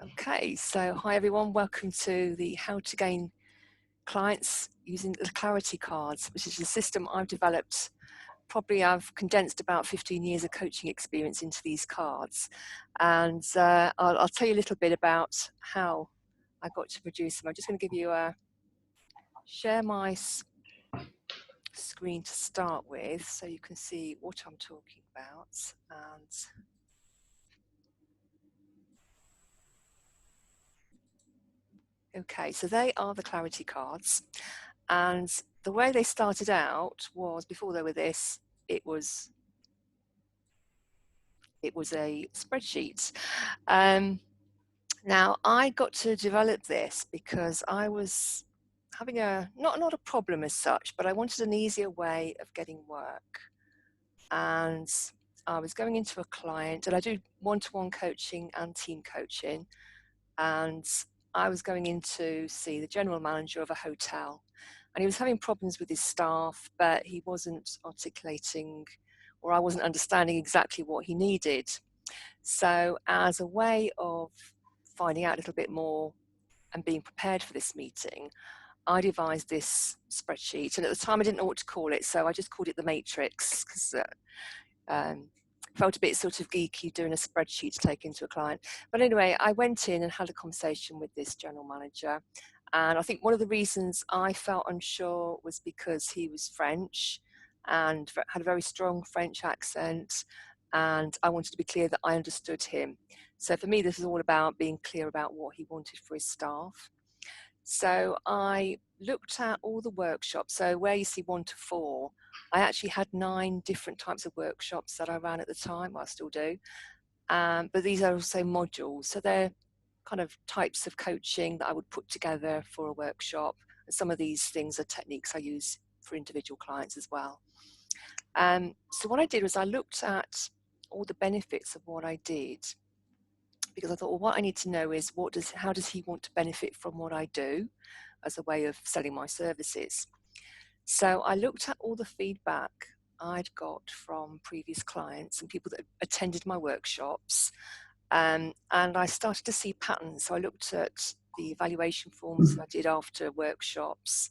Okay, so hi everyone, welcome to the How to Gain Clients Using the Clarity Cards, which is a system I've developed. Probably I've condensed about 15 years of coaching experience into these cards, and I'll tell you a little bit about how I got to produce them. I'm just going to give you a share my screen to start with so you can see what I'm talking about. And okay, so they are the clarity cards, and the way they started out was, before they were this, it was a spreadsheet. Now I got to develop this because I was having a not a problem as such, but I wanted an easier way of getting work, and I was going into a client, and I do one-to-one coaching and team coaching, and I was going in to see the general manager of a hotel, and he was having problems with his staff, but he wasn't articulating, or I wasn't understanding exactly what he needed. So as a way of finding out a little bit more and being prepared for this meeting, I devised this spreadsheet, and at the time I didn't know what to call it, so I just called it the Matrix, because felt a bit sort of geeky doing a spreadsheet to take into a client. But anyway, I went in and had a conversation with this general manager, and I think one of the reasons I felt unsure was because he was French and had a very strong French accent, and I wanted to be clear that I understood him. So for me, this is all about being clear about what he wanted for his staff. So I looked at all the workshops. So where you see 1 to 4, I actually had 9 different types of workshops that I ran at the time. I still do. But these are also modules. So they're kind of types of coaching that I would put together for a workshop. And some of these things are techniques I use for individual clients as well. So what I did was I looked at all the benefits of what I did, because I thought, well, what I need to know is how does he want to benefit from what I do as a way of selling my services. So I looked at all the feedback I'd got from previous clients and people that attended my workshops, and I started to see patterns. So I looked at the evaluation forms that I did after workshops,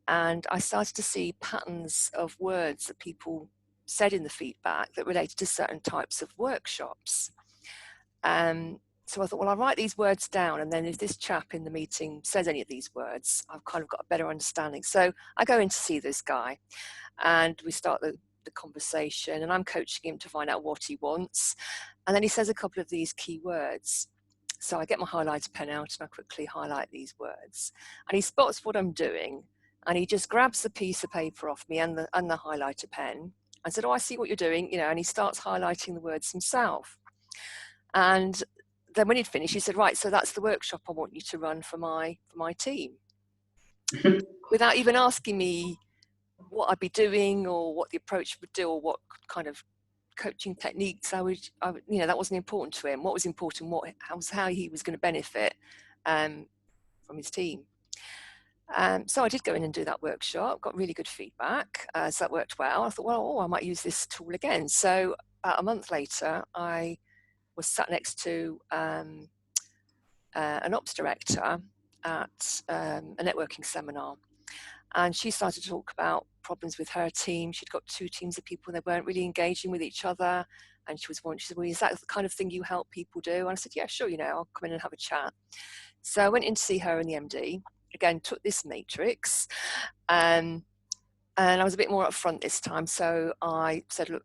and I started to see patterns of words that people said in the feedback that related to certain types of workshops. So I thought, well, I'll write these words down, and then if this chap in the meeting says any of these words, I've kind of got a better understanding. So I go in to see this guy, and we start the conversation, and I'm coaching him to find out what he wants. And then he says a couple of these key words. So I get my highlighter pen out, and I quickly highlight these words. And he spots what I'm doing, and he just grabs the piece of paper off me and the highlighter pen. I said, oh, I see what you're doing, and he starts highlighting the words himself. And then when he'd finished, he said, right, so that's the workshop I want you to run for my team. Without even asking me what I'd be doing or what the approach would do or what kind of coaching techniques I would that wasn't important to him. What was important was how he was going to benefit from his team. So I did go in and do that workshop, got really good feedback, so that worked well. I thought, well, I might use this tool again. So about a month later, I was sat next to an ops director at a networking seminar, and she started to talk about problems with her team. She'd got 2 teams of people, and they weren't really engaging with each other, and she said, well, is that the kind of thing you help people do? And I said, yeah, sure, I'll come in and have a chat. So I went in to see her and the MD, again, took this matrix, and I was a bit more upfront this time. So I said, look,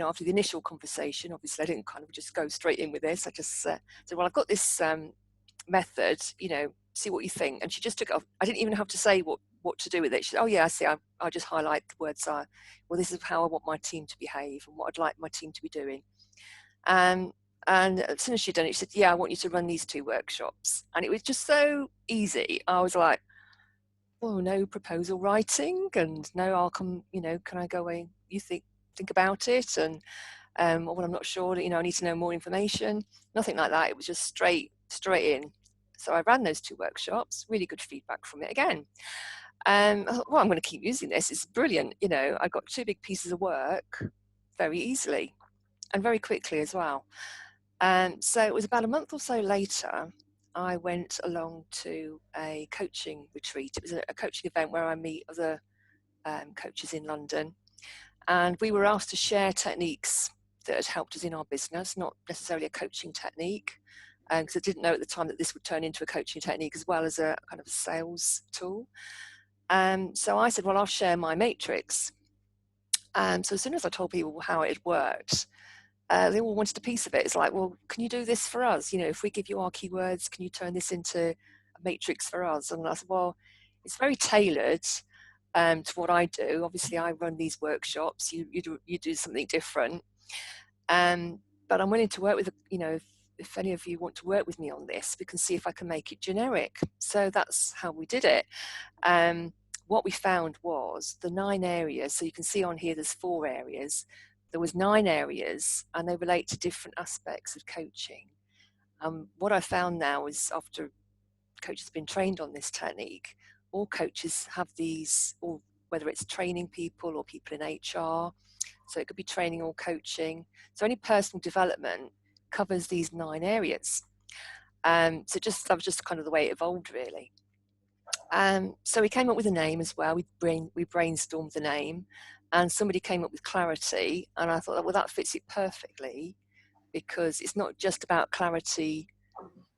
after the initial conversation, obviously I didn't kind of just go straight in with this. I just said, well, I've got this method, see what you think. And she just took it off. I didn't even have to say what to do with it. She said, oh yeah, I see. I'll just highlight the words. Well, this is how I want my team to behave and what I'd like my team to be doing. And as soon as she'd done it, she said, yeah, I want you to run these 2 workshops. And it was just so easy. I was like, oh, no proposal writing, and no, I'll come, can I go away? You think about it, and well, I'm not sure, I need to know more information. Nothing like that. It was just straight in. So I ran those 2 workshops, really good feedback from it again. I thought, well, I'm going to keep using this. It's brilliant. I got 2 big pieces of work very easily and very quickly as well. So it was about a month or so later, I went along to a coaching retreat. It was a coaching event where I meet other coaches in London. And we were asked to share techniques that had helped us in our business, not necessarily a coaching technique, because I didn't know at the time that this would turn into a coaching technique as well as a kind of a sales tool. So I said, well, I'll share my matrix. So as soon as I told people how it worked, they all wanted a piece of it. It's like, well, can you do this for us? You know, if we give you our keywords, can you turn this into a matrix for us? And I said, well, it's very tailored to what I do. Obviously, I run these workshops. You do something different. But I'm willing to work with, you know, if any of you want to work with me on this, we can see if I can make it generic. So that's how we did it. What we found was the 9 areas. So you can see on here, there's 4 areas. There was 9 areas, and they relate to different aspects of coaching. What I found now is, after coaches have been trained on this technique, all coaches have these, or whether it's training people or people in HR, so it could be training or coaching. So any personal development covers these 9 areas. So that was just kind of the way it evolved, really. So we came up with a name as well. We brainstormed the name, and somebody came up with clarity, and I thought, well, that fits it perfectly, because it's not just about clarity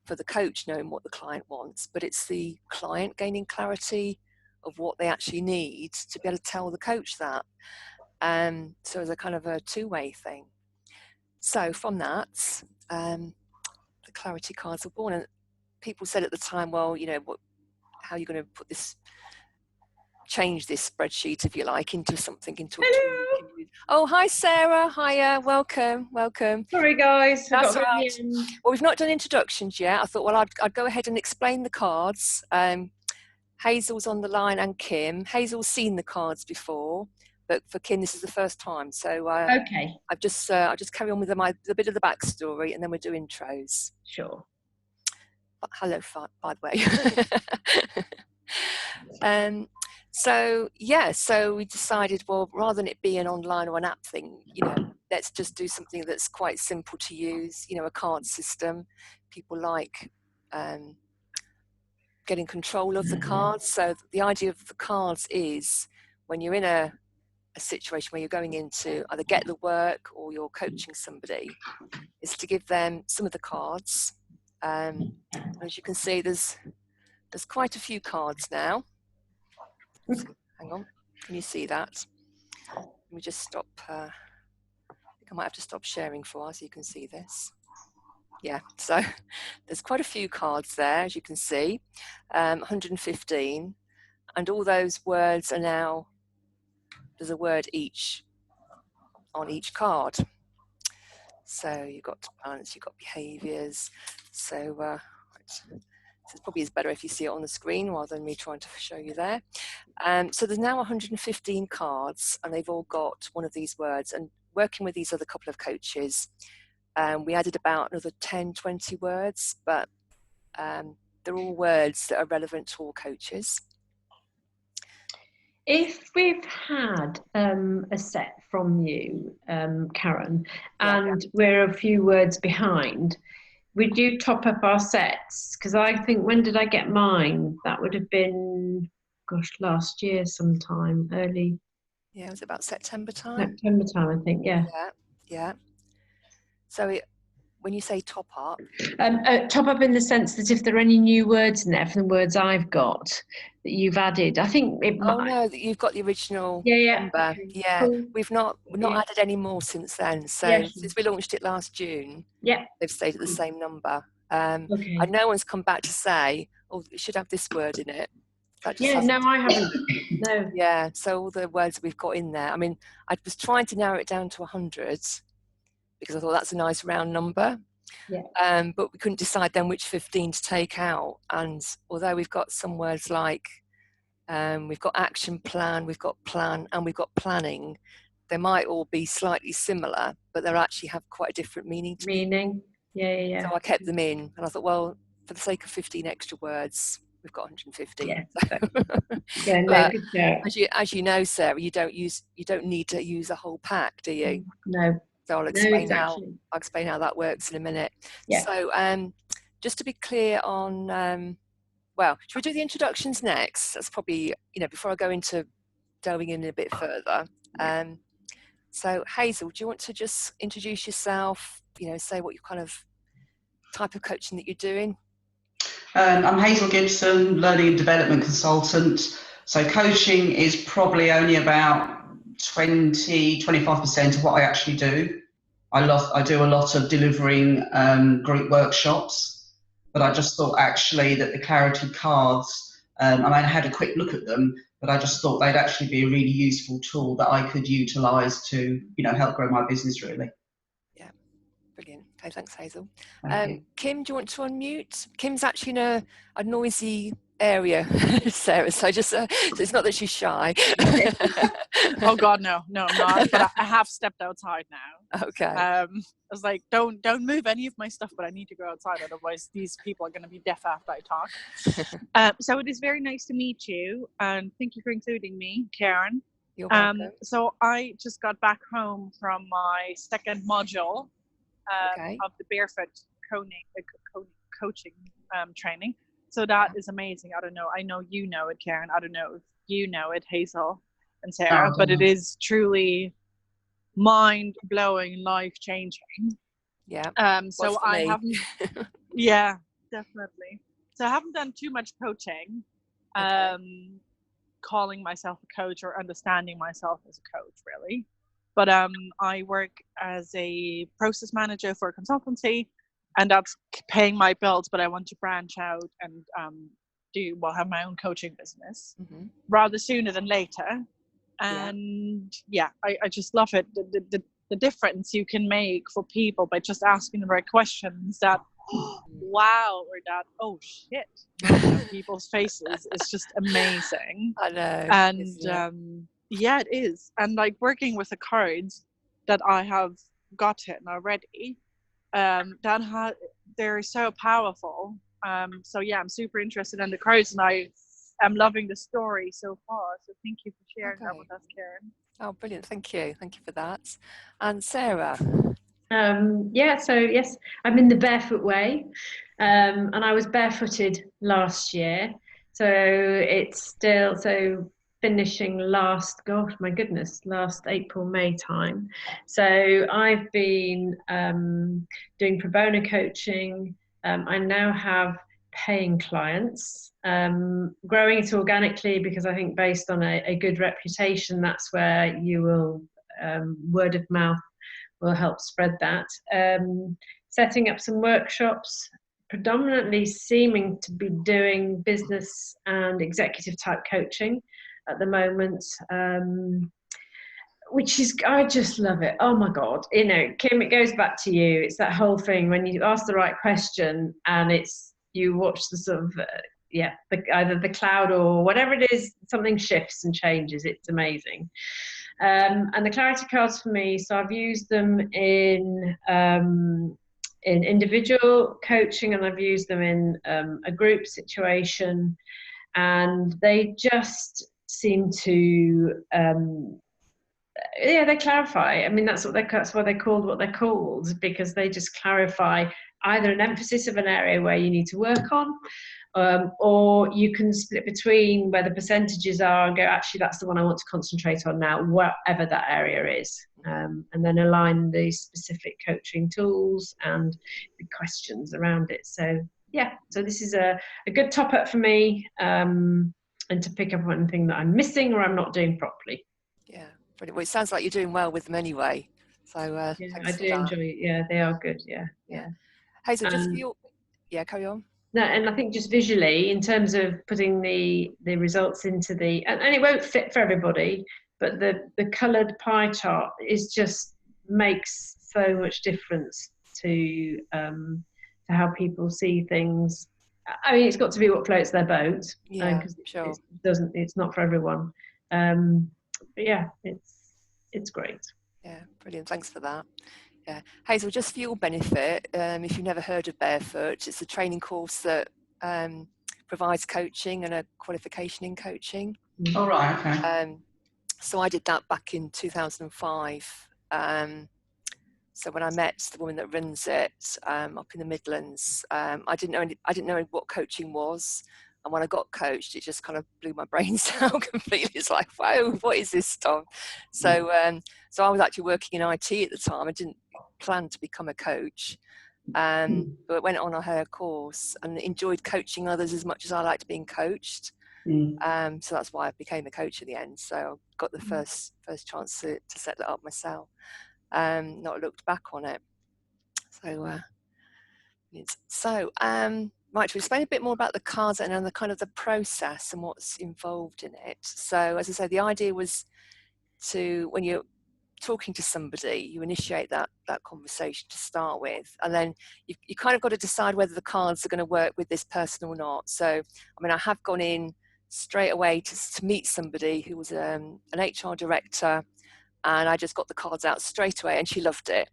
for the coach knowing what the client wants, but it's the client gaining clarity of what they actually need to be able to tell the coach that. So it's a kind of a two-way thing. So from that, the clarity cards were born, and people said at the time, well, you know, how are you going to put this, change this spreadsheet, if you like, into something, into a tool? Oh, hi Sarah, hiya, welcome. Sorry guys, that's right. Well, we've not done introductions yet. I thought, well, I'd go ahead and explain the cards. Hazel's on the line, and Kim. Hazel's seen the cards before, but for Kim this is the first time, so okay, I'll just carry on with the bit of the backstory, and then we'll do intros. Sure. But hello, by the way. So we decided, well, rather than it be an online or an app thing, you know, let's just do something that's quite simple to use, you know, a card system. People like getting control of the cards. So the idea of the cards is, when you're in a situation where you're going in to either get the work or you're coaching somebody, is to give them some of the cards. As you can see, there's quite a few cards now. Hang on, can you see that? Let me just stop. I think I might have to stop sharing for a while so you can see this. Yeah, so there's quite a few cards there, as you can see, 115, and all those words are now, there's a word each on each card. So you've got balance, you've got behaviours. So it probably is better if you see it on the screen rather than me trying to show you there. So there's now 115 cards, and they've all got one of these words. And working with these other couple of coaches, we added about another 10, 20 words, but they're all words that are relevant to all coaches. If we've had a set from you, Karen, and we're a few words behind, would you top up our sets? Because I think, when did I get mine? That would have been, gosh, last year sometime, early. Yeah, it was about September time. September time, I think, yeah. Yeah. So when you say top up? Top up in the sense that if there are any new words in there from the words I've got that you've added, I think it might. Oh no, you've got the original number. Okay. Yeah, Cool. we've not added any more since then. So since we launched it last June, they've stayed at the same number. And no one's come back to say, oh, it should have this word in it. No, I haven't. No. Yeah, so all the words that we've got in there. I mean, I was trying to narrow it down to 100 because I thought that's a nice round number. Yeah. But we couldn't decide then which 15 to take out. And although we've got some words like, we've got action plan, we've got plan, and we've got planning, they might all be slightly similar, but they actually have quite a different meaning to me. Yeah. So I kept them in, and I thought, well, for the sake of 15 extra words, we've got 115. Yeah. As you know, Sarah, you don't need to use a whole pack, do you? No. So I'll No, explain exactly. how that works in a minute. Yeah. So just to be clear on, well, should we do the introductions next? That's probably, before I go into delving in a bit further. So Hazel, do you want to just introduce yourself, say what your kind of type of coaching that you're doing? I'm Hazel Gibson, learning and development consultant. So coaching is probably only about 25% of what I actually do. I do a lot of delivering group workshops, but I just thought actually that the Clarity cards, I had a quick look at them, but I just thought they'd actually be a really useful tool that I could utilise to, help grow my business really. Yeah, brilliant. Okay, thanks, Hazel. Thank you. Kim, do you want to unmute? Kim's actually in a noisy area, Sarah, so just so it's not that she's shy. Oh God, no, I'm not. But I have stepped outside now. Okay. I was like, don't move any of my stuff, but I need to go outside, otherwise these people are going to be deaf after I talk. So it is very nice to meet you, and thank you for including me, Karen. You're welcome. So I just got back home from my second module of the Barefoot coaching training. So that is amazing. I don't know. I know you know it, Karen. I don't know if you know it, Hazel and Sarah, but it is truly mind-blowing, life-changing. Yeah. So I haven't. Yeah, definitely. So I haven't done too much coaching, calling myself a coach or understanding myself as a coach, really. But I work as a process manager for a consultancy, and that's paying my bills. But I want to branch out and have my own coaching business rather sooner than later. And I just love it. The difference you can make for people by just asking the right questions, that wow, or that oh shit, people's faces is just amazing. I know. And it is. And like working with the cards that I have gotten already, they're so powerful. So yeah, I'm super interested in the cards, and I am loving the story so far. So thank you for sharing that with us, Karen. Oh, brilliant. Thank you for that. And Sarah? So yes, I'm in the Barefoot Way, and I was barefooted last year. So it's still finishing last April, May time. So I've been doing pro bono coaching. I now have paying clients, growing it organically, because I think based on a good reputation, that's where you will, word of mouth will help spread that. Setting up some workshops, predominantly seeming to be doing business and executive type coaching at the moment, which is, I just love it. Oh my God. Kim, it goes back to you. It's that whole thing when you ask the right question and you watch the sort of, either the cloud or whatever it is, something shifts and changes. It's amazing. And the Clarity cards for me, so I've used them in individual coaching, and I've used them in a group situation, and they just seem to they clarify. I mean, that's why they're called what they're called, because they just clarify either an emphasis of an area where you need to work on, or you can split between where the percentages are and go, actually, that's the one I want to concentrate on now, whatever that area is, and then align the specific coaching tools and the questions around it. So this is a good top up for me, and to pick up on anything that I'm missing or I'm not doing properly. Yeah, brilliant. Well, it sounds like you're doing well with them anyway. So I do enjoy it. Yeah, they are good. Yeah. Hazel, just carry on. No, and I think just visually, in terms of putting the results into and it won't fit for everybody, but the coloured pie chart makes so much difference to how people see things. I mean, it's got to be what floats their boat. Yeah, sure. It's not for everyone. But yeah, it's great. Yeah, brilliant. Thanks for that. Yeah, Hazel, just for your benefit, if you've never heard of Barefoot, it's a training course that provides coaching and a qualification in coaching. Oh, right, okay. So I did that back in 2005. So when I met the woman that runs it up in the Midlands, I didn't know what coaching was. And when I got coached, it just kind of blew my brains out completely. It's like, whoa, what is this stuff? So so I was actually working in IT at the time. I didn't plan to become a coach, but went on her course and enjoyed coaching others as much as I liked being coached. So that's why I became a coach at the end. So I got the first chance to set that up myself. Not looked back on it. So right, to explain a bit more about the cards and the kind of the process and what's involved in it. So as I said, the idea was to, when you're talking to somebody, you initiate that conversation to start with, and then you kind of got to decide whether the cards are going to work with this person or not. So I mean, I have gone in straight away to meet somebody who was an HR director, and I just got the cards out straight away, and she loved it.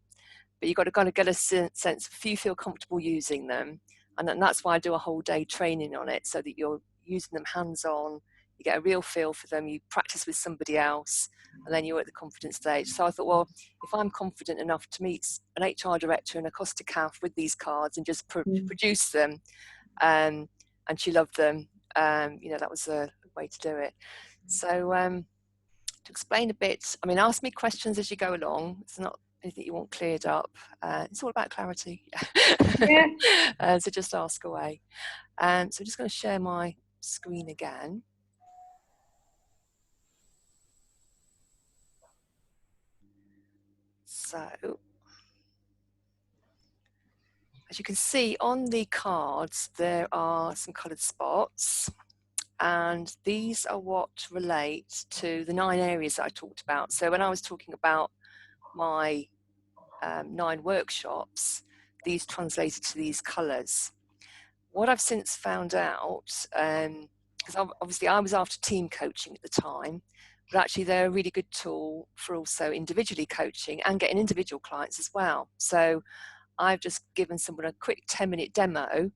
But you've got to kind of get a sense if you feel comfortable using them. And that's why I do a whole day training on it, so that you're using them hands-on, you get a real feel for them, you practice with somebody else, and then you're at the confidence stage. So I thought, well, if I'm confident enough to meet an HR director in a Costa Calf with these cards and just produce them, and she loved them, that was a way to do it. So to explain a bit, I mean, ask me questions as you go along. It's not anything you want cleared up. It's all about clarity. Yeah. So just ask away. So I'm just going to share my screen again. So as you can see on the cards, there are some coloured spots. And these are what relate to the 9 areas that I talked about. So when I was talking about my 9 workshops, these translated to these colours. What I've since found out, because obviously I was after team coaching at the time, but actually they're a really good tool for also individually coaching and getting individual clients as well. So I've just given someone a quick 10-minute demo,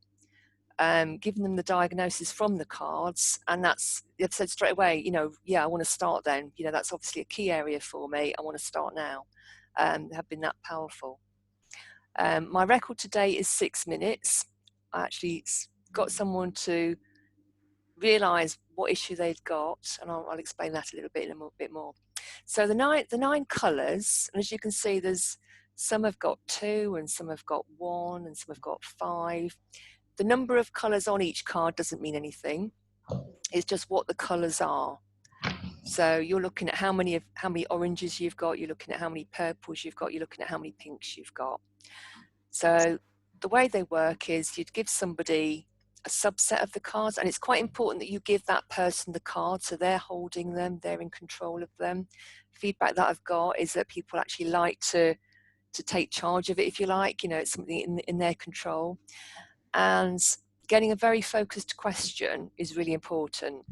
given them the diagnosis from the cards, and they've said straight away, yeah, I want to start then. That's obviously a key area for me. I want to start now. They have been that powerful. My record today is 6 minutes. I actually got someone to realise what issue they'd got, and I'll explain that a little bit more. So the nine colours, and as you can see, there's some have got 2, and some have got 1, and some have got 5. The number of colours on each card doesn't mean anything. It's just what the colours are. So you're looking at how many oranges you've got, you're looking at how many purples you've got, you're looking at how many pinks you've got. So the way they work is you'd give somebody a subset of the cards, and it's quite important that you give that person the card so they're holding them, they're in control of them. Feedback that I've got is that people actually like to take charge of it, if you like, it's something in their control. And getting a very focused question is really important.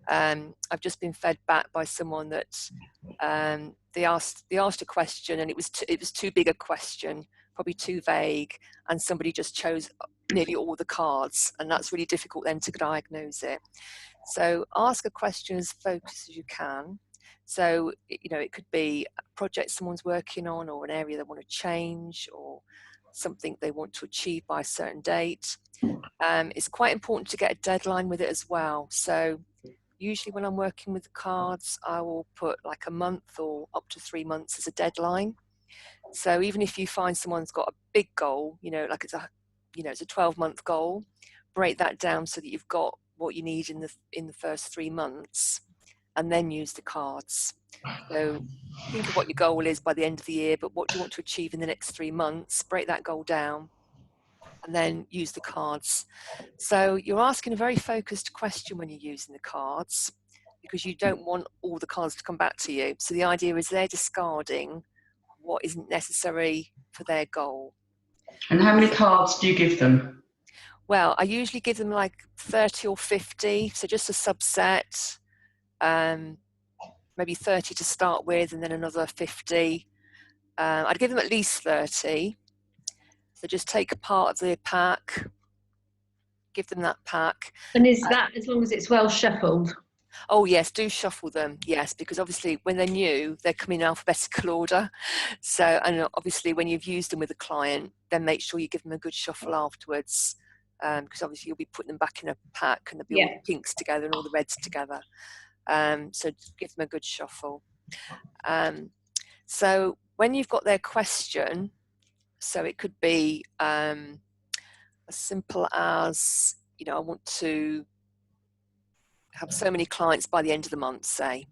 I've just been fed back by someone that they asked a question, and it was too big a question, probably too vague, and somebody just chose nearly all the cards, and that's really difficult then to diagnose it. So ask a question as focused as you can. So it could be a project someone's working on, or an area they want to change, or something they want to achieve by a certain date. It's quite important to get a deadline with it as well. So usually when I'm working with the cards, I will put like a month or up to 3 months as a deadline. So even if you find someone's got a big goal, like it's a 12-month goal, break that down so that you've got what you need in the first 3 months, and then use the cards. So think of what your goal is by the end of the year, but what do you want to achieve in the next 3 months? Break that goal down, and then use the cards. So you're asking a very focused question when you're using the cards, because you don't want all the cards to come back to you. So the idea is they're discarding what isn't necessary for their goal. And how many cards do you give them? Well, I usually give them like 30 or 50, so just a subset, maybe 30 to start with, and then another 50. I'd give them at least 30. So just take a part of the pack, give them that pack. And is that as long as it's well shuffled? Oh yes, do shuffle them. Yes, because obviously when they're new, they come in alphabetical order. So, and obviously when you've used them with a client, then make sure you give them a good shuffle afterwards, because obviously you'll be putting them back in a pack, and there'll be all the pinks together and all the reds together. So give them a good shuffle. So when you've got their question, so it could be as simple as, you know, I want to have so many clients by the end of the month, say.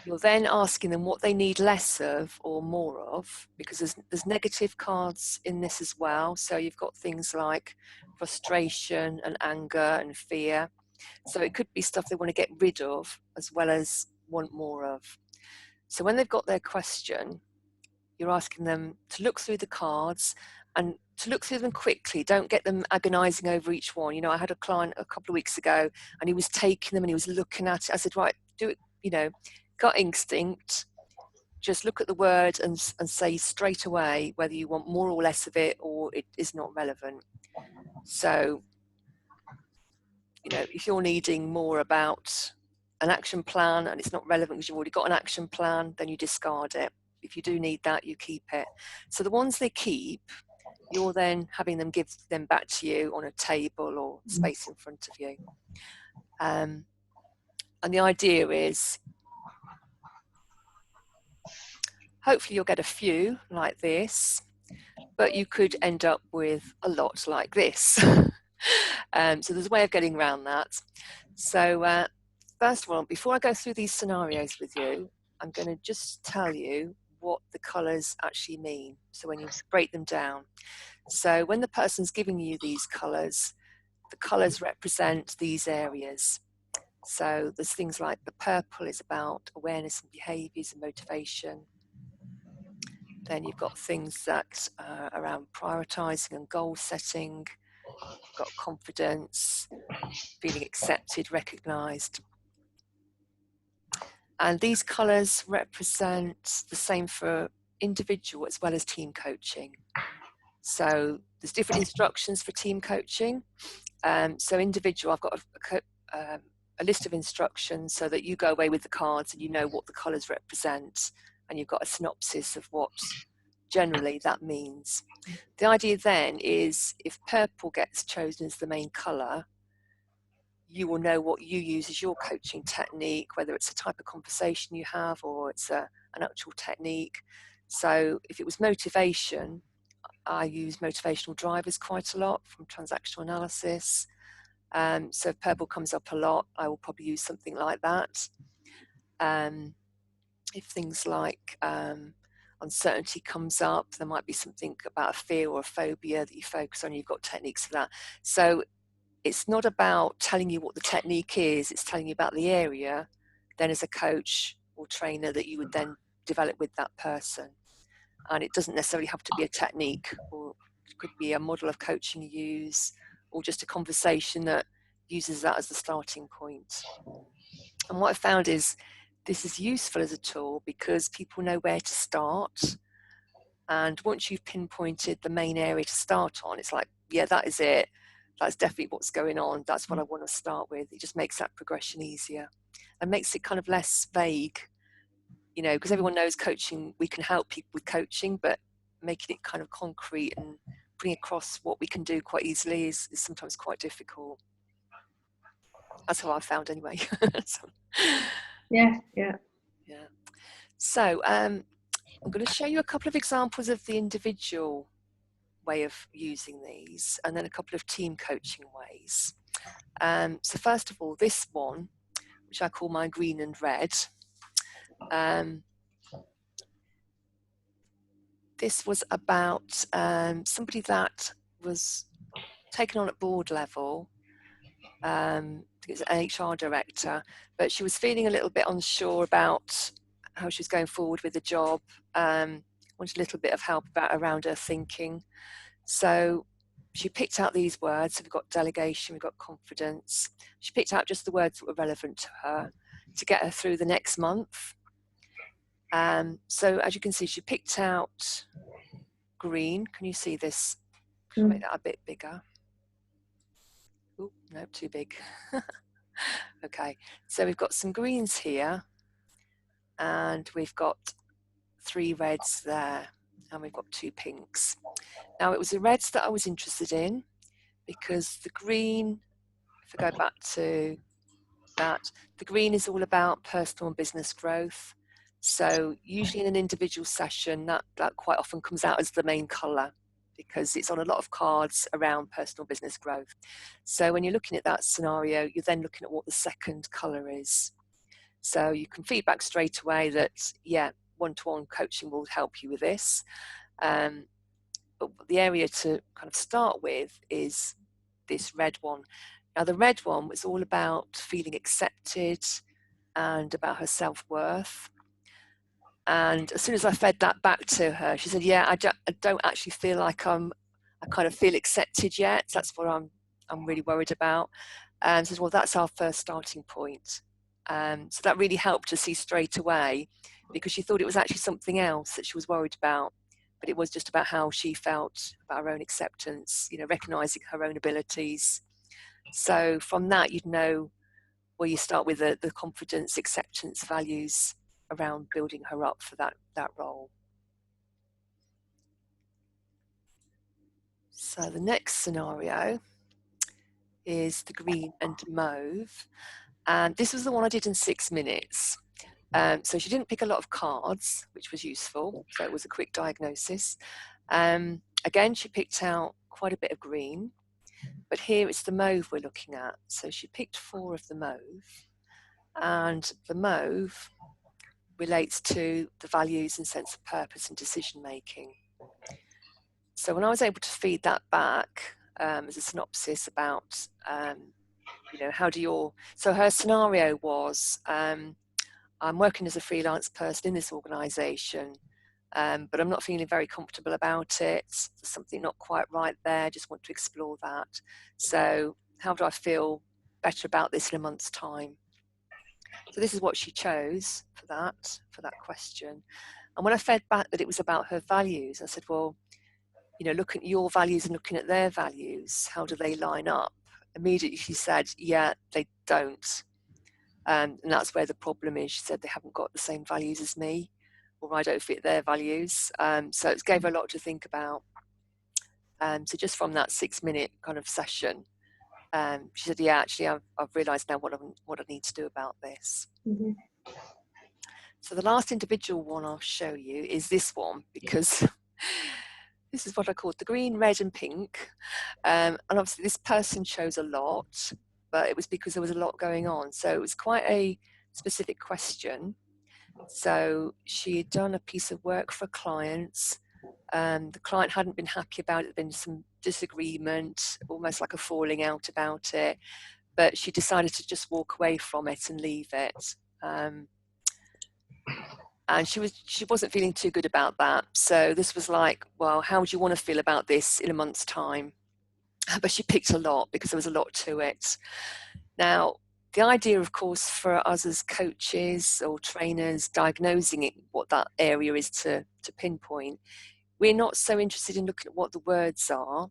You're then asking them what they need less of or more of, because there's negative cards in this as well. So you've got things like frustration and anger and fear. So it could be stuff they want to get rid of as well as want more of. So when they've got their question, you're asking them to look through the cards and to look through them quickly. Don't get them agonizing over each one. You know, I had a client a couple of weeks ago and he was taking them and he was looking at it. I said, right, do it, you know, gut instinct, just look at the word and say straight away whether you want more or less of it or it is not relevant. So, you know, if you're needing more about an action plan and it's not relevant because you've already got an action plan, then you discard it. If you do need that, you keep it. So the ones they keep, you're then having them give them back to you on a table or space in front of you. And the idea is, hopefully you'll get a few like this, but you could end up with a lot like this. So there's a way of getting around that. So first of all, before I go through these scenarios with you, I'm going to just tell you what the colours actually mean. So when you break them down. So when the person's giving you these colours, the colours represent these areas. So there's things like the purple is about awareness and behaviours and motivation. Then you've got things that are around prioritising and goal setting. You've got confidence, feeling accepted, recognised. And these colours represent the same for individual as well as team coaching. So there's different instructions for team coaching. So individual, I've got a list of instructions so that you go away with the cards and you know what the colours represent, and you've got a synopsis of what generally that means. The idea then is if purple gets chosen as the main colour, you will know what you use as your coaching technique, whether it's a type of conversation you have or it's an actual technique. So if it was motivation, I use motivational drivers quite a lot from transactional analysis. So if purple comes up a lot, I will probably use something like that. If things like uncertainty comes up, there might be something about a fear or a phobia that you focus on. You've got techniques for that. So it's not about telling you what the technique is, it's telling you about the area, then as a coach or trainer that you would then develop with that person. And it doesn't necessarily have to be a technique, or it could be a model of coaching you use, or just a conversation that uses that as the starting point. And what I found is this is useful as a tool because people know where to start. And once you've pinpointed the main area to start on, it's like, yeah, that is it. That's definitely what's going on. That's what I want to start with. It just makes that progression easier and makes it kind of less vague, you know, because everyone knows coaching, we can help people with coaching, but making it kind of concrete and bring across what we can do quite easily is sometimes quite difficult. That's how I found anyway. Yeah. So I'm going to show you a couple of examples of the individual way of using these, and then a couple of team coaching ways. So first of all, this one, which I call my green and red, this was about somebody that was taken on at board level. It's an HR director, but she was feeling a little bit unsure about how she was going forward with the job. Wanted a little bit of help around her thinking. So she picked out these words. So we've got delegation, we've got confidence. She picked out just the words that were relevant to her to get her through the next month. So as you can see, she picked out green. Can you see this? Should I make that a bit bigger? Oh, no, too big. Okay, so we've got some greens here, and we've got 3 reds there, and we've got 2 pinks. Now, it was the reds that I was interested in, because the green, if I go back to that, the green is all about personal and business growth. So usually in an individual session, that quite often comes out as the main colour, because it's on a lot of cards around personal business growth. So when you're looking at that scenario, you're then looking at what the second colour is. So you can feedback straight away that, yeah, one-to-one coaching will help you with this. But the area to kind of start with is this red one. Now, the red one was all about feeling accepted and about her self-worth. And as soon as I fed that back to her, she said, yeah, I don't actually feel like I kind of feel accepted yet. That's what I'm really worried about. And says, well, that's our first starting point. So that really helped to see straight away, because she thought it was actually something else that she was worried about, but it was just about how she felt about her own acceptance, you know, recognizing her own abilities. So from that, you'd know where you start with the confidence, acceptance, values around building her up for that role. So the next scenario is the green and mauve. And this was the one I did in 6 minutes. So she didn't pick a lot of cards, which was useful. So it was a quick diagnosis. Again, she picked out quite a bit of green, but here it's the mauve we're looking at. So she picked 4 of the mauve, and the mauve relates to the values and sense of purpose and decision making. So when I was able to feed that back as a synopsis about, you know, how do your, so her scenario was, I'm working as a freelance person in this organisation, but I'm not feeling very comfortable about it. There's something not quite right there, just want to explore that. So how do I feel better about this in a month's time? So this is what she chose for that question. And when I fed back that it was about her values, I said, well, you know, looking at your values and looking at their values, how do they line up? Immediately she said, yeah, they don't. And that's where the problem is. She said they haven't got the same values as me, or I don't fit their values. So it gave her a lot to think about. So just from that 6-minute kind of session, she said, yeah, actually, I've realised now what I need to do about this. Mm-hmm. So the last individual one I'll show you is this one, because this is what I called the green, red and pink. And obviously this person chose a lot, but it was because there was a lot going on. So it was quite a specific question. So she had done a piece of work for clients. The client hadn't been happy about it. There'd been some disagreement, almost like a falling out about it. But she decided to just walk away from it and leave it. And she wasn't feeling too good about that. So this was like, well, how would you want to feel about this in a month's time? But she picked a lot because there was a lot to it. Now, the idea, of course, for us as coaches or trainers diagnosing it, what that area is to pinpoint, we're not so interested in looking at what the words are.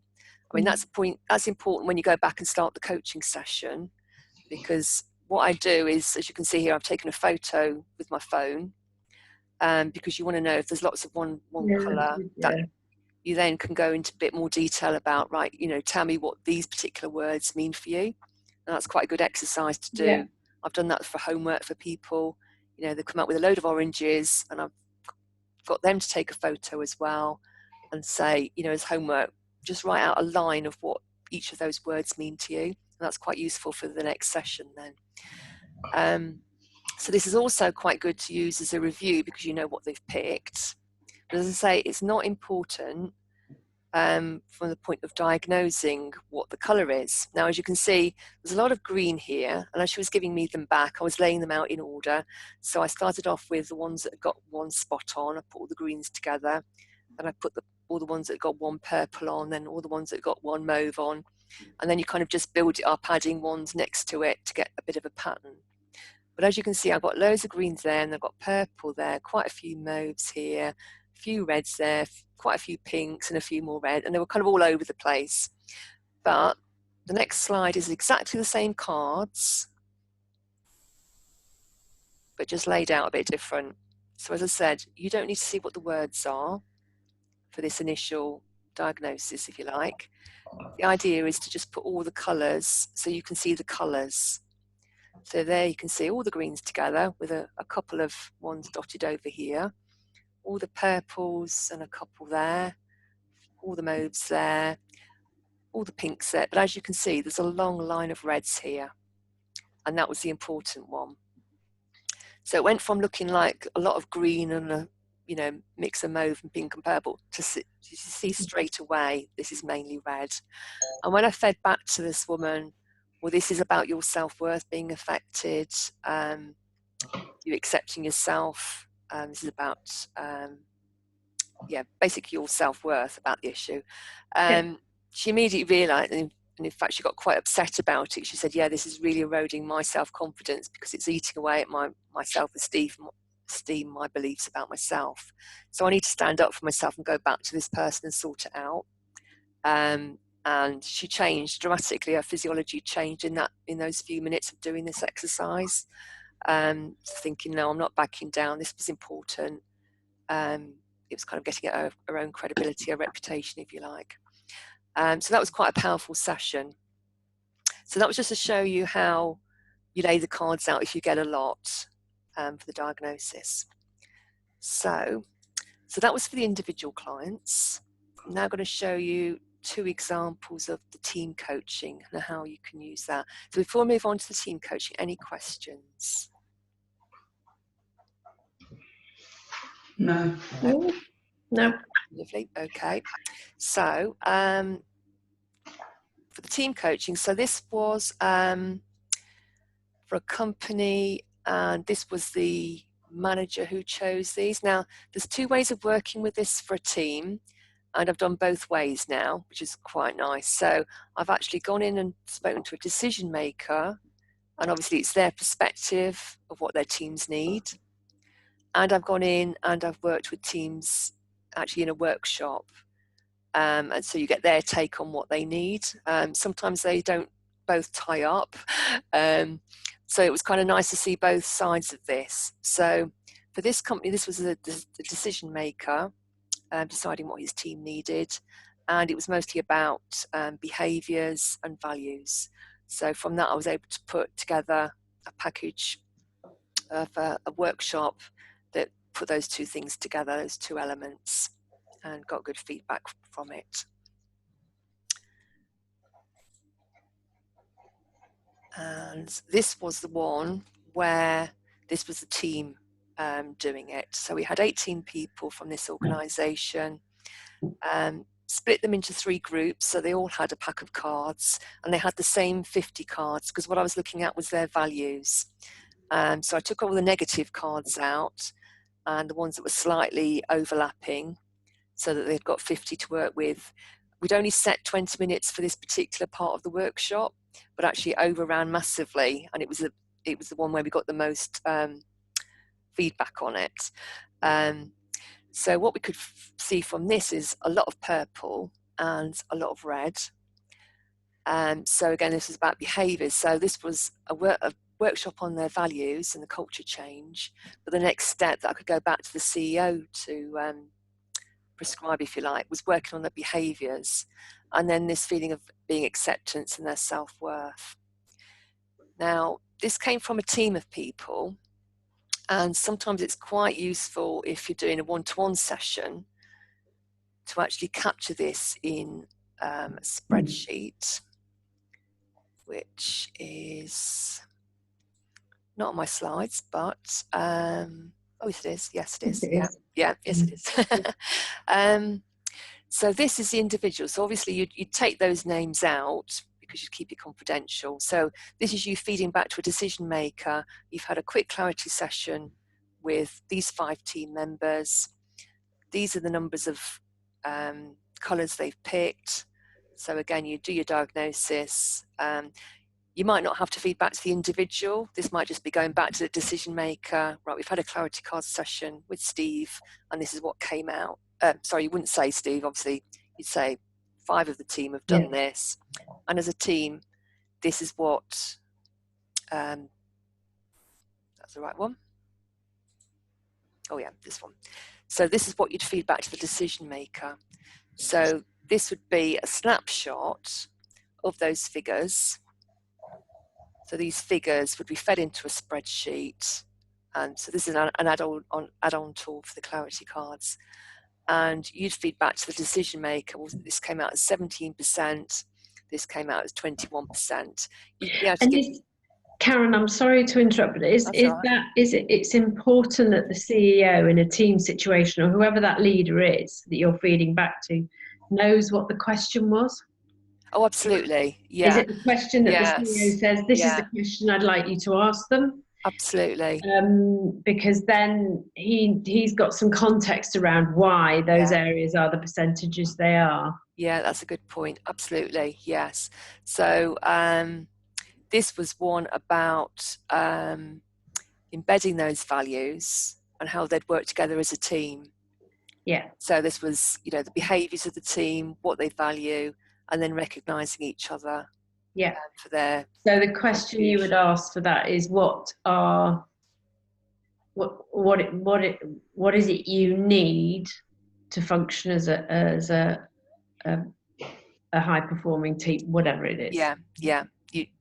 I mean, that's important when you go back and start the coaching session, because what I do is, as you can see here, I've taken a photo with my phone, because you want to know if there's lots of one colour, that you then can go into a bit more detail about, right, you know, tell me what these particular words mean for you. And that's quite a good exercise to do. Yeah. I've done that for homework for people. You know, they come out with a load of oranges, and I've got them to take a photo as well and say, you know, as homework, just write out a line of what each of those words mean to you. And that's quite useful for the next session then. So this is also quite good to use as a review, because you know what they've picked. But as I say, it's not important from the point of diagnosing what the colour is. Now, as you can see, there's a lot of green here, and as she was giving me them back, I was laying them out in order. So I started off with the ones that got 1 spot on. I put all the greens together, and I put all the ones that got 1 purple on, then all the ones that got 1 mauve on, and then you kind of just build it up, adding ones next to it to get a bit of a pattern. But as you can see, I've got loads of greens there, and I've got purple there, quite a few mauves here, a few reds there, quite a few pinks and a few more red, and they were kind of all over the place. But the next slide is exactly the same cards, but just laid out a bit different. So as I said, you don't need to see what the words are for this initial diagnosis, if you like. The idea is to just put all the colours so you can see the colours. So there you can see all the greens together with a couple of ones dotted over here, all the purples and a couple there, all the mauves there, all the pinks there. But as you can see, there's a long line of reds here, and that was the important one. So it went from looking like a lot of green and a mix of mauve and pink and purple to see straight away this is mainly red. And when I fed back to this woman, well, this is about your self-worth being affected, you accepting yourself, this is about basically your self-worth about the issue. She immediately realized, and in fact she got quite upset about it. She said, yeah, this is really eroding my self-confidence because it's eating away at my self-esteem, my beliefs about myself. So I need to stand up for myself and go back to this person and sort it out. And she changed dramatically. Her physiology changed in those few minutes of doing this exercise. Thinking, no, I'm not backing down. This was important. It was kind of getting at her own credibility, her reputation, if you like. So that was quite a powerful session. So that was just to show you how you lay the cards out if you get a lot for the diagnosis. So that was for the individual clients. I'm now going to show you 2 examples of the team coaching and how you can use that. So before we move on to the team coaching, any questions? No. No. Lovely. Okay. So for the team coaching, so this was for a company, and this was the manager who chose these. Now, there's 2 ways of working with this for a team, and I've done both ways now, which is quite nice. So I've actually gone in and spoken to a decision maker, and obviously it's their perspective of what their teams need. And I've gone in and I've worked with teams actually in a workshop. And so you get their take on what they need. Sometimes they don't both tie up. So it was kind of nice to see both sides of this. So for this company, this was the decision maker deciding what his team needed. And it was mostly about behaviours and values. So from that, I was able to put together a package of a workshop that put those 2 things together, those 2 elements, and got good feedback from it. And this was the one where this was the team doing it. So we had 18 people from this organisation, split them into 3 groups, so they all had a pack of cards, and they had the same 50 cards, because what I was looking at was their values. So I took all the negative cards out and the ones that were slightly overlapping, so that they've got 50 to work with. We'd only set 20 minutes for this particular part of the workshop, but actually it overran massively, and it was the one where we got the most feedback on it. So what we could see from this is a lot of purple and a lot of red. So again, this is about behaviours. So this was a workshop on their values and the culture change, but the next step that I could go back to the CEO to prescribe, if you like, was working on the behaviours, and then this feeling of being acceptance and their self-worth. Now, this came from a team of people, and sometimes it's quite useful if you're doing a one-to-one session to actually capture this in a spreadsheet, which is not on my slides, but oh, it is. Yes, it is. Yes, it is. So this is the individual. So obviously you take those names out because you keep it confidential. So this is you feeding back to a decision maker. You've had a quick clarity session with these 5 team members. These are the numbers of colours they've picked. So again, you do your diagnosis. You might not have to feed back to the individual. This might just be going back to the decision maker. Right, we've had a clarity card session with Steve, and this is what came out. Sorry, you wouldn't say Steve, obviously. You'd say 5 of the team have done this. And as a team, this is what, that's the right one. Oh yeah, this one. So this is what you'd feed back to the decision maker. So this would be a snapshot of those figures. So these figures would be fed into a spreadsheet. And so this is an add-on tool for the clarity cards. And you'd feed back to the decision maker. Well, this came out as 17%. This came out as 21%. Karen, I'm sorry to interrupt, but it's important that the CEO in a team situation, or whoever that leader is that you're feeding back to, knows what the question was? Oh, absolutely. Yeah. Is it the question that the CEO says, this is the question I'd like you to ask them? Absolutely. Because then he's got some context around why those areas are the percentages they are. Yeah, that's a good point. Absolutely. Yes. So this was one about embedding those values and how they'd work together as a team. Yeah. So this was, the behaviours of the team, what they value, and then recognising each other. Yeah. For their. So the question you would ask for that is, what is it you need to function as a high performing team, whatever it is. Yeah.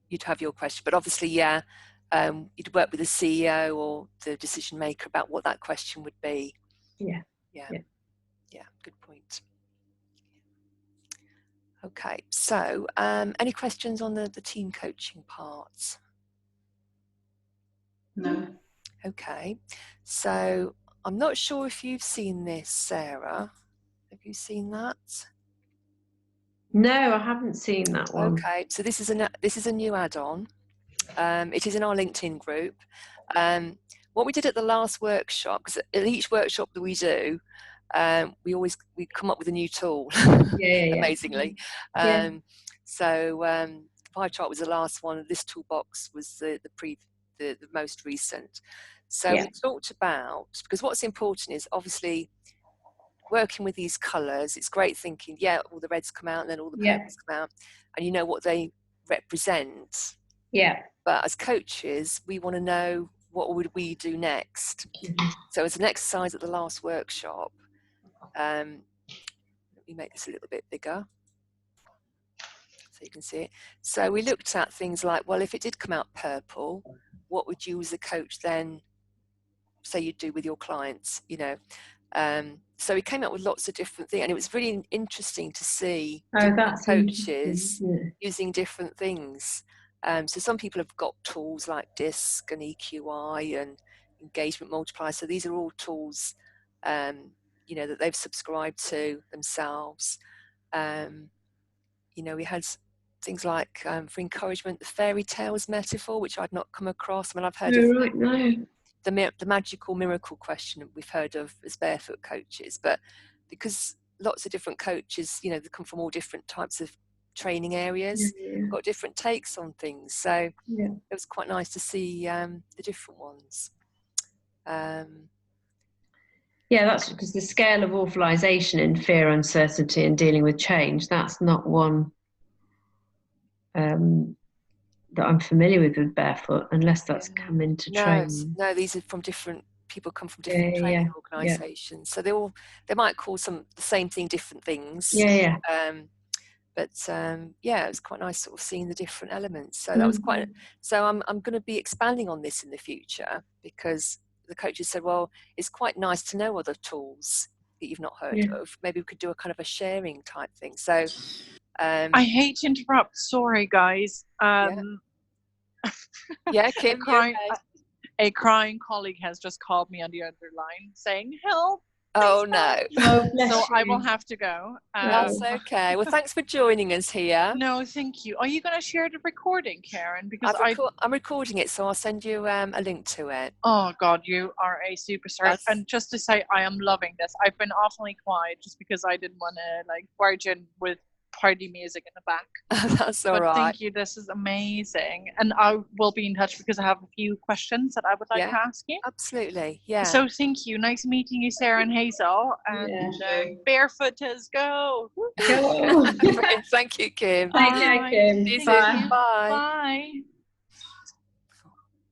You'd have your question, but obviously, you'd work with the CEO or the decision maker about what that question would be. Yeah. Good point. Okay, so any questions on the team coaching parts? No. Okay, so I'm not sure if you've seen this, Sarah. Have you seen that? No, I haven't seen that one. Okay, so this is a new add-on. It is in our LinkedIn group. What we did at the last workshop, because at each workshop that we do, we come up with a new tool. Amazingly. So the pie chart was the last one. This toolbox was the most recent. So we talked about, because what's important is obviously working with these colours. It's great thinking, all the reds come out and then all the purples come out, and you know what they represent. Yeah. But as coaches, we want to know, what would we do next? So as an exercise at the last workshop, let me make this a little bit bigger so you can see it. So we looked at things like, well, if it did come out purple, what would you as a coach then say you'd do with your clients, so we came up with lots of different things, and it was really interesting to see coaches using different things. So some people have got tools like DISC and EQI and engagement multiplier. So these are all tools, that they've subscribed to themselves. We had things like, for encouragement, the fairy tales metaphor, which I'd not come across. I mean, I've heard of the magical miracle question we've heard of as barefoot coaches, but because lots of different coaches, they come from all different types of training areas, got different takes on things. So it was quite nice to see the different ones. That's because the scale of awfulization in fear, uncertainty, and dealing with change, that's not one that I'm familiar with barefoot, unless that's come into training. No, these are from different people, come from different training organisations. So they might call the same thing different things. But it was quite nice sort of seeing the different elements. So that was quite. So I'm going to be expanding on this in the future, because the coaches said, well, it's quite nice to know other tools that you've not heard of. Maybe we could do a kind of a sharing type thing. So I hate to interrupt. Sorry, guys. Kim. A crying colleague has just called me on the other line saying, "Help!" Oh no! So I will have to go. That's okay. Well, thanks for joining us here. No, thank you. Are you going to share the recording, Karen? Because I'm recording it, so I'll send you a link to it. Oh God, you are a superstar! And just to say, I am loving this. I've been awfully quiet just because I didn't want to barge in with party music in the back. That's all right. Thank you. This is amazing, and I will be in touch because I have a few questions that I would like to ask you. Absolutely, yeah. So thank you. Nice meeting you, Sarah and Hazel. And barefooters, go! Go! Thank you, Kim. Thank you, Kim. Bye. Bye.